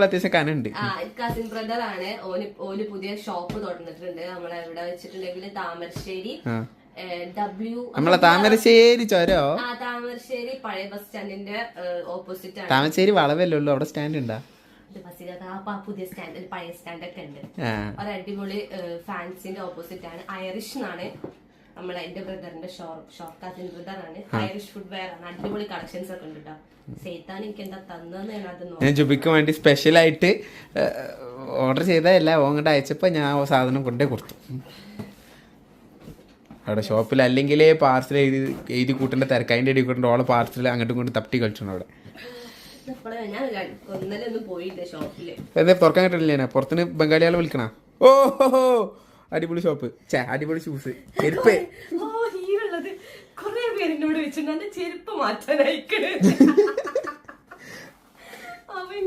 അത്യാവശ്യം കനുണ്ട്. Cousin brother ആണ്. ഓന് പുതിയ ഷോപ്പ് തുറന്നിട്ടുണ്ട് നമ്മളെ ഇവിടെ വെച്ചിട്ടുണ്ടെങ്കിൽ താമരശ്ശേരി നമ്മളെ താമരശ്ശേരി ചൊരോ താമരശ്ശേരി പഴയ ബസ് സ്റ്റാൻഡിന്റെ ഓപ്പോസിറ്റ് ആണ്. താമരശ്ശേരി വളവല്ലേ ഉള്ളൂ, അവിടെ സ്റ്റാൻഡ് ഉണ്ടാ? പുതിയ സ്റ്റാൻഡ് പഴയ സ്റ്റാൻഡ് ഒക്കെ ഉണ്ട്. ഒരു അടിപൊളി ഫാൻസിന്റെ ഓപ്പോസിറ്റ് ആണ്. ഐറിഷ് എന്നാണ് നമ്മളെ എന്റെ ബ്രദറിന്റെ ഷോപ്പ്. കസിൻ ബ്രദർ ആണ്. ഐറിഷ് ഫുഡ് വെയർ ആണ്. അടിപൊളി കളക്ഷൻസ് ഒക്കെ ഉണ്ട് കേട്ടോ. സേത്താണ് എനിക്ക് എന്താ തന്നെന്ന് ഞാൻ ജുബിക്ക് വേണ്ടി സ്പെഷ്യൽ ആയിട്ട് ഓർഡർ ചെയ്തതല്ല, ഓങ്ങോട്ട് അയച്ചപ്പോ ഞാൻ സാധനം കൊണ്ടേ കൊടുത്തു. അവിടെ ഷോപ്പിൽ അല്ലെങ്കിൽ പാർസൽ എഴുതി കൂട്ടേണ്ട തിരക്ക്, അതിന്റെ ഇടയിൽ കൂട്ടേണ്ട ഓളെ പാർസൽ അങ്ങോട്ടും ഇങ്ങോട്ടും തട്ടി കളിച്ചു. അവിടെ അതെ തുറക്കാൻ കിട്ടില്ല. പുറത്തുനിന്ന് ബംഗാളികളെ വിളിക്കണ. ഓ അടിപൊളി ഷോപ്പ്, അടിപൊളി ഷൂസ്, ചെരുപ്പ്. കൊറേ പേരിനോട് വെച്ചിട്ടുണ്ട് ചെരുപ്പ് മാറ്റാനായിക്കണേ. അവൻ